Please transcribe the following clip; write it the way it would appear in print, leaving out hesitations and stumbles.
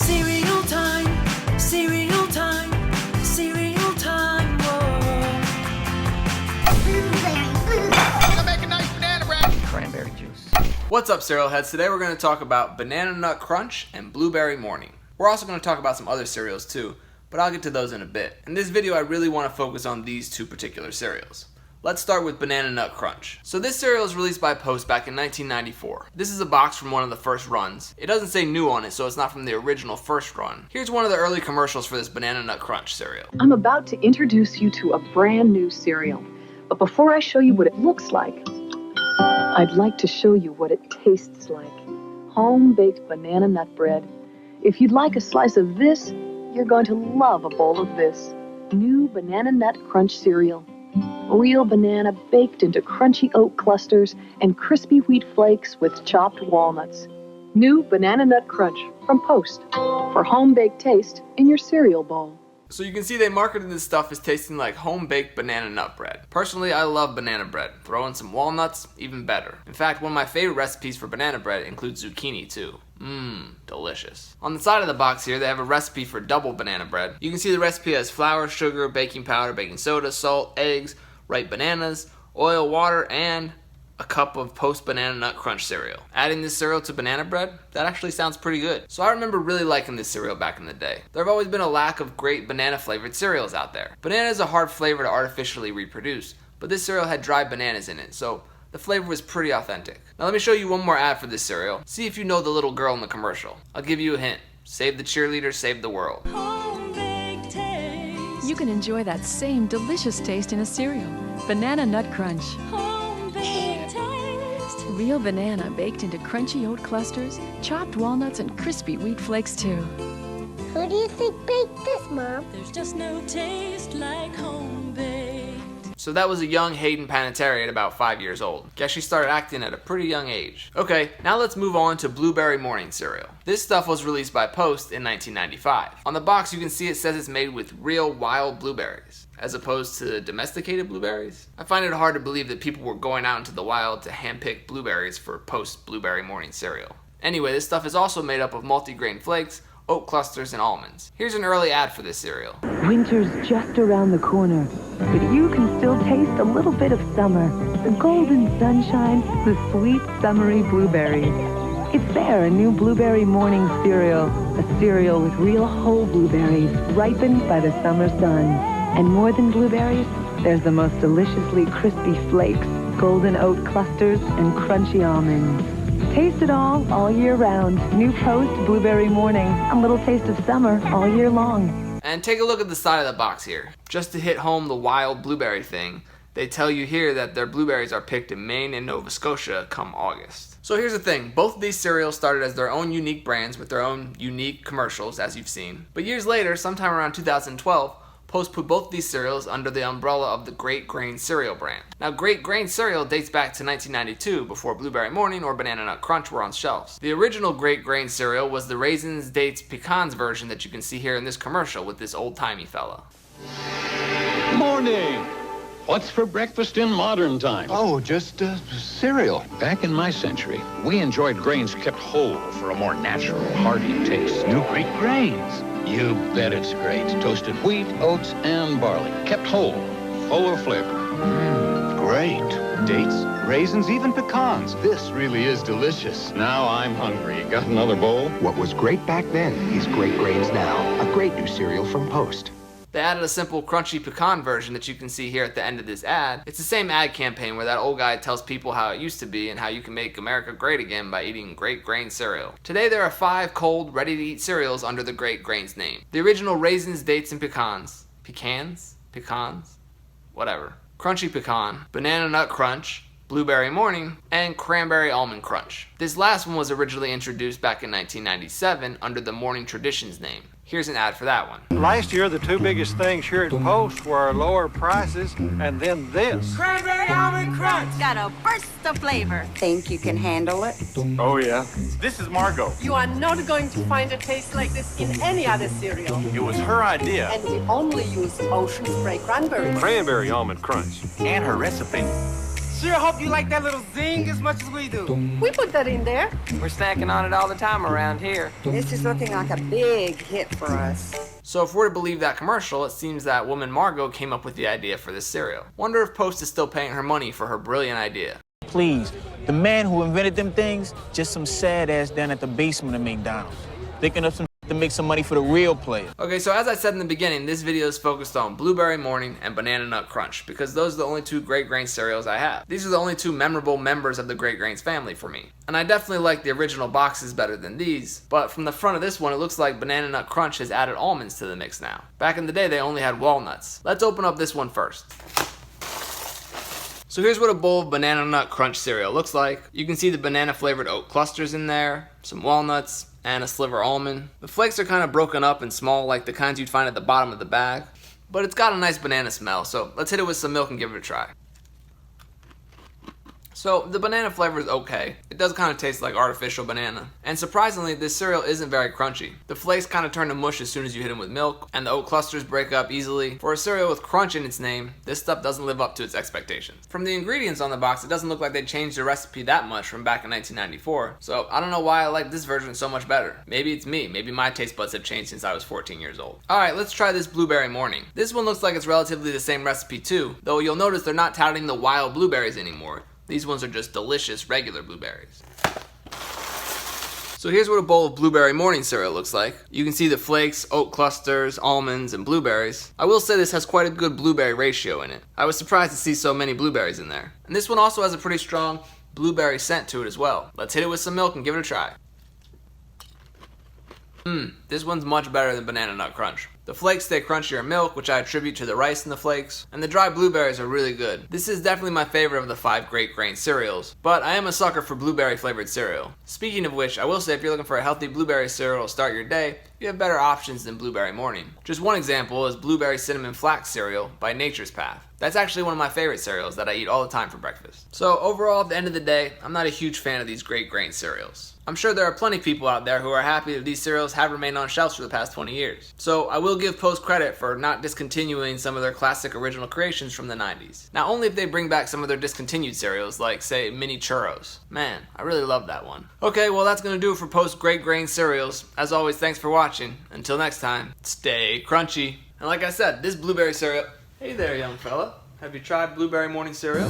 Cereal time, cereal time, cereal time, I'm gonna make a nice banana bread. Cranberry juice. What's up, cereal heads? Today we're going to talk about Banana Nut Crunch and Blueberry Morning. We're also going to talk about some other cereals too, but I'll get to those in a bit. In this video, I really want to focus on these two particular cereals. Let's start with Banana Nut Crunch. So this cereal was released by Post back in 1994. This is a box from one of the first runs. It doesn't say new on it, so it's not from the original first run. Here's one of the early commercials for this Banana Nut Crunch cereal. I'm about to introduce you to a brand new cereal. But before I show you what it looks like, I'd like to show you what it tastes like. Home-baked banana nut bread. If you'd like a slice of this, you're going to love a bowl of this. New Banana Nut Crunch cereal. Real banana baked into crunchy oat clusters and crispy wheat flakes with chopped walnuts. New Banana Nut Crunch from Post for home-baked taste in your cereal bowl. So you can see they marketed this stuff as tasting like home-baked banana nut bread. Personally, I love banana bread. Throw in some walnuts, even better. In fact, one of my favorite recipes for banana bread includes zucchini too. Delicious. On the side of the box here, they have a recipe for double banana bread. You can see the recipe has flour, sugar, baking powder, baking soda, salt, eggs, ripe bananas, oil, water, and a cup of Post Banana Nut Crunch cereal. Adding this cereal to banana bread, that actually sounds pretty good. So I remember really liking this cereal back in the day. There have always been a lack of great banana flavored cereals out there. Banana is a hard flavor to artificially reproduce, but this cereal had dried bananas in it, so the flavor was pretty authentic. Now let me show you one more ad for this cereal. See if you know the little girl in the commercial. I'll give you a hint. Save the cheerleader, save the world. You can enjoy that same delicious taste in a cereal. Banana Nut Crunch. Real banana baked into crunchy oat clusters, chopped walnuts, and crispy wheat flakes too. Who do you think baked this, Mom? There's just no taste like home baked. So that was a young Hayden Panettiere at about 5 years old. Guess she started acting at a pretty young age. Okay, now let's move on to Blueberry Morning cereal. This stuff was released by Post in 1995. On the box you can see it says it's made with real wild blueberries, as opposed to domesticated blueberries. I find it hard to believe that people were going out into the wild to handpick blueberries for Post Blueberry Morning cereal. Anyway, this stuff is also made up of multigrain flakes, oat clusters, and almonds. Here's an early ad for this cereal. Winter's just around the corner, but you can still taste a little bit of summer. The golden sunshine, the sweet summery blueberries. It's there, a new Blueberry Morning cereal. A cereal with real whole blueberries, ripened by the summer sun. And more than blueberries, there's the most deliciously crispy flakes, golden oat clusters, and crunchy almonds. Taste it all year round. New Post Blueberry Morning. A little taste of summer all year long. And take a look at the side of the box here. Just to hit home the wild blueberry thing, they tell you here that their blueberries are picked in Maine and Nova Scotia come August. So here's the thing, both of these cereals started as their own unique brands with their own unique commercials, as you've seen. But years later, sometime around 2012, Post put both these cereals under the umbrella of the Great Grain cereal brand. Now, Great Grain cereal dates back to 1992, before Blueberry Morning or Banana Nut Crunch were on shelves. The original Great Grain cereal was the raisins, dates, pecans version that you can see here in this commercial with this old-timey fella. Morning! What's for breakfast in modern times? Oh, just cereal. Back in my century, we enjoyed grains kept whole for a more natural, hearty taste. New Great Grains. You bet it's great. Toasted wheat, oats, and barley. Kept whole, full of flavor. Great. Dates, raisins, even pecans. This really is delicious. Now I'm hungry. Got another bowl? What was great back then is Great Grains now. A great new cereal from Post. They added a simple crunchy pecan version that you can see here at the end of this ad. It's the same ad campaign where that old guy tells people how it used to be and how you can make America great again by eating Great Grain cereal. Today there are 5 cold, ready-to-eat cereals under the Great Grains name. The original raisins, dates, and pecans. Pecans? Pecans? Whatever. Crunchy Pecan, Banana Nut Crunch, Blueberry Morning, and Cranberry Almond Crunch. This last one was originally introduced back in 1997 under the Morning Traditions name. Here's an ad for that one. Last year, the two biggest things here at Post were lower prices and then this. Cranberry Almond Crunch. Got a burst of flavor. Think you can handle it? Oh, yeah. This is Margot. You are not going to find a taste like this in any other cereal. It was her idea. And we only use Ocean Spray Cranberry. Cranberry Almond Crunch. And her recipe. Sure hope you like that little zing as much as we do. We put that in there. We're snacking on it all the time around here. This is looking like a big hit for us. So if we're to believe that commercial, it seems that woman Margot came up with the idea for this cereal. Wonder if Post is still paying her money for her brilliant idea. Please, the man who invented them things, just some sad ass down at the basement of McDonald's. Thinking of some to make some money for the real player. Okay, so as I said in the beginning, this video is focused on Blueberry Morning and Banana Nut Crunch because those are the only two Great Grain cereals I have. These are the only two memorable members of the Great Grains family for me. And I definitely like the original boxes better than these, but from the front of this one, it looks like Banana Nut Crunch has added almonds to the mix now. Back in the day, they only had walnuts. Let's open up this one first. So here's what a bowl of Banana Nut Crunch cereal looks like. You can see the banana flavored oat clusters in there, some walnuts, and a sliver almond. The flakes are kind of broken up and small like the kinds you'd find at the bottom of the bag, but it's got a nice banana smell, so let's hit it with some milk and give it a try. So the banana flavor is okay. It does kind of taste like artificial banana. And surprisingly, this cereal isn't very crunchy. The flakes kind of turn to mush as soon as you hit them with milk, and the oat clusters break up easily. For a cereal with crunch in its name, this stuff doesn't live up to its expectations. From the ingredients on the box, it doesn't look like they changed the recipe that much from back in 1994. So I don't know why I like this version so much better. Maybe it's me. Maybe my taste buds have changed since I was 14 years old. Alright, let's try this Blueberry Morning. This one looks like it's relatively the same recipe too, though you'll notice they're not touting the wild blueberries anymore. These ones are just delicious regular blueberries. So here's what a bowl of Blueberry Morning cereal looks like. You can see the flakes, oat clusters, almonds, and blueberries. I will say this has quite a good blueberry ratio in it. I was surprised to see so many blueberries in there. And this one also has a pretty strong blueberry scent to it as well. Let's hit it with some milk and give it a try. This one's much better than Banana Nut Crunch. The flakes stay crunchier in milk, which I attribute to the rice in the flakes, and the dry blueberries are really good. This is definitely my favorite of the 5 Great Grain cereals, but I am a sucker for blueberry flavored cereal. Speaking of which, I will say if you're looking for a healthy blueberry cereal to start your day, you have better options than Blueberry Morning. Just one example is Blueberry Cinnamon Flax cereal by Nature's Path. That's actually one of my favorite cereals that I eat all the time for breakfast. So overall, at the end of the day, I'm not a huge fan of these Great Grain cereals. I'm sure there are plenty of people out there who are happy that these cereals have remained on shelves for the past 20 years. So I will give Post credit for not discontinuing some of their classic original creations from the 90s. Now only if they bring back some of their discontinued cereals like say Mini Churros. Man, I really love that one. Okay, well that's gonna do it for Post Great Grain cereals. As always, thanks for watching. Until next time, stay crunchy. And like I said, this blueberry cereal, hey there young fella, have you tried Blueberry Morning cereal?